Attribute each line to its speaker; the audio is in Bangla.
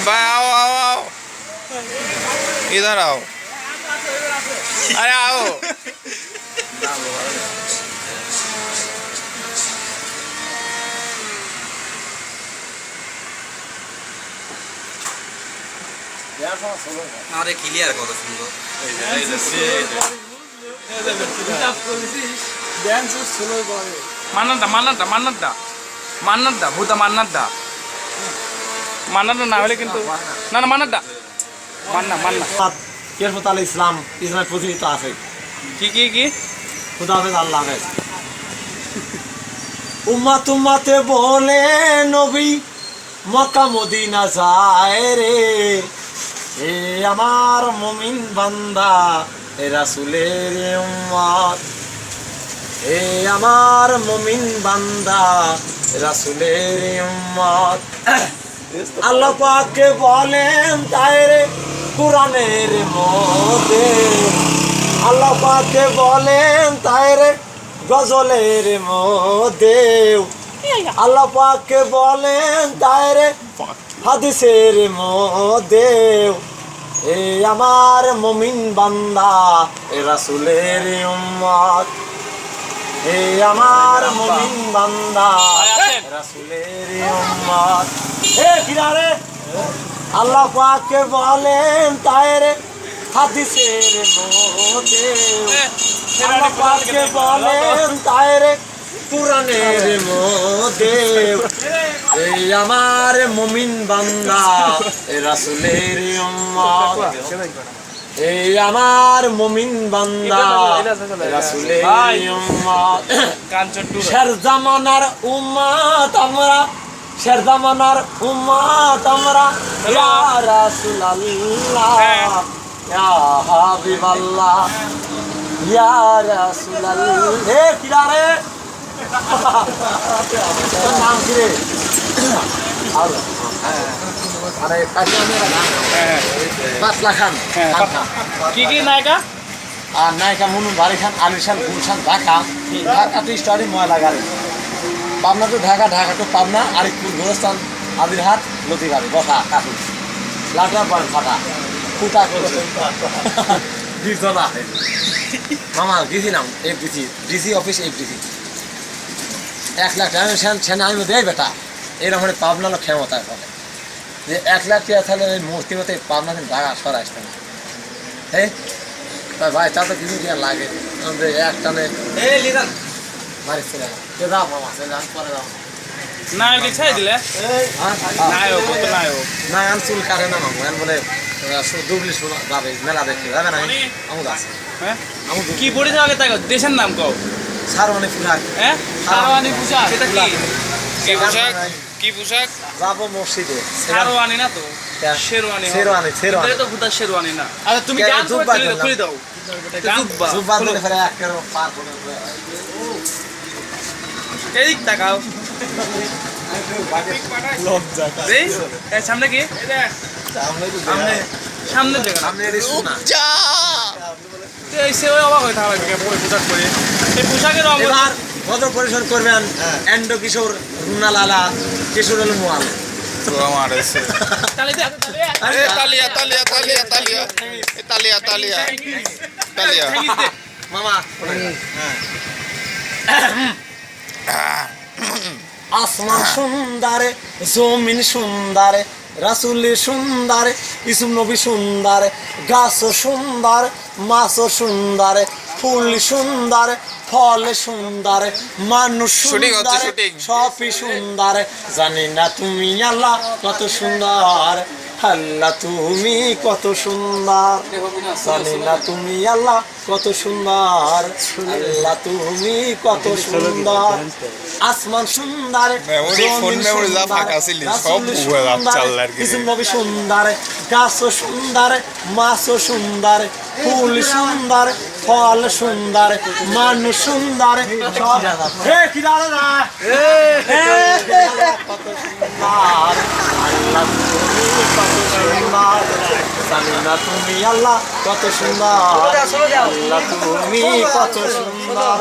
Speaker 1: भाई आओ आओ आओ इधर आओ अरे आओ
Speaker 2: আরে ক্লিয়ার কত সুন্দর
Speaker 3: মান্নাদা মান্নাদা মান্নাদা মান্নাদা ভূতা মান্নাদা মান্নাদা না হলে কিন্তু না না মান্নাদা মান্না মান্না
Speaker 4: কেশবত আলী ইসলাম ইসলামের প্রতিনিধিত্ব আছে
Speaker 3: কি কি কি
Speaker 4: খুদা হাফেজ আল্লাহ হাফেজ উম্মাত উম্মাতে বলে নবী মক্কা মদিনা যায় রে এ আমার মুমিন বান্দা এ রাসূলের উম্মত এ আমার মুমিন বান্দা রাসূলের উম্মত আল্লাহ পাক বলেন তাই রে কুরআনের মধ্যে আল্লাহ পাক বলেন তাই রে গজলের মধ্যে আল্লাহ পাক বলেন তাই রে হাদিসের মধ্যে এ আমার মুমিন বান্দা এ রাসূলের উম্মত এ আমার মুমিন বান্দা রাসূলের উম্মত এ কিনারে আল্লাহ পাক বলেন তাই রে হাদিসের মধ্যে আল্লাহ পাক বলেন তাই রে কুরআনের মধ্যে এই আমার মুমিন বান্দা এ রাসূলের উম্মত এই আমার মুমিন বান্দা রাসূলের উম্মত শের জামানার উম্মত আমরা শের জামানার উম্মত আমরা ইয়া রাসূলুল্লাহ ইয়া হাবিবাল্লাহ ইয়া রাসূলুল্লাহ হে কিরারে নাম কি রে আরে কাজিয়ামের নাম 5 লাখ খান
Speaker 3: কি কি নায়িকা
Speaker 4: আর নায়িকা মুনুন বাড়ি খান আলিশান গুলশান ঢাকা ঢাকা টু স্টাডি ময়লা গাড়ি পাবনা টু ঢাকা ঢাকা টু পাবনা আরিফপুর গোরস্থান আদিরহাট লতিগাড়ি বসা কাকু লাটা পয়েন্ট ফাটা ফুটা করছে বিজনা মামা গেছিলাম FDC DC office FDC 1 lakh টাকা সেনা আমি দেয় বেটা এরকম মানে পাবনা ক্ষমতায় ফলে যে 1 লাখ টাকা তাহলে ওই মূর্তি মতো পাবনা থেকে ঢাকা সরা আসতে না হ্যাঁ ভাই তা তো কিছু দিয়ে লাগে আমাদের এক টানে বাড়ি ছিল দাও মামা সে যান পরে দাও
Speaker 3: নায়ক ছাই দিলে নায়ক কত নায়ক
Speaker 4: না আমি চুল কাটে না মামা আমি বলে দুবলি শোনা যাবে মেলা দেখতে যাবে না আমুদ আছে
Speaker 3: হ্যাঁ কি পড়ে যাওয়া তাই দেশের নাম কও
Speaker 4: সারওয়ানি পোশাক
Speaker 3: হ্যাঁ সারওয়ানি পোশাক সেটা কি
Speaker 1: কি পোশাক কি পোশাক
Speaker 4: যাবো মসজিদে
Speaker 3: সারওয়ানি না তো শেরওয়ানি
Speaker 4: শেরওয়ানি শেরওয়ানি
Speaker 3: এটা তো ভূতা শেরওয়ানি না আচ্ছা তুমি গান খুলে দাও জুব্বা
Speaker 4: জুব্বা ধরে ফেলে এক কেন পার করে
Speaker 3: এদিক তাকাও
Speaker 4: লজ্জা
Speaker 3: এই এই সামনে কি সামনে সামনে দেখা
Speaker 4: সামনে এর শোনা
Speaker 3: এই সে অবাক হয়ে থাকা লাগে পোশাক পরে এই পোশাকের রং
Speaker 4: এবার কত পরিশোধ করবেন এন্ডো কিশোর রুনা লালা কিশোর আলম ওয়াল
Speaker 1: আমার এসে
Speaker 3: তালিয়া
Speaker 1: তালিয়া তালিয়া তালিয়া তালিয়া তালিয়া তালিয়া তালিয়া
Speaker 4: মামা আসমান সুন্দর জমিন সুন্দর রাসূল সুন্দর ইসুম নবী সুন্দর গাছ সুন্দর মাছ সুন্দর ফুল সুন্দর ফল সুন্দর মানুষ সুন্দর সবই সুন্দর জানি না তুমি আল্লাহ কত সুন্দর আল্লাহ তুমি কত সুন্দর জানি না তুমি আল্লাহ কত সুন্দর আল্লাহ তুমি কত সুন্দর আসমান সুন্দর সুন্দর গাছ সুন্দর মাছ সুন্দর ফুল সুন্দর ফল সুন্দর মানুষ সুন্দর তুমি আল্লাহ কত সুন্দর আল্লাহ তুমি কত সুন্দর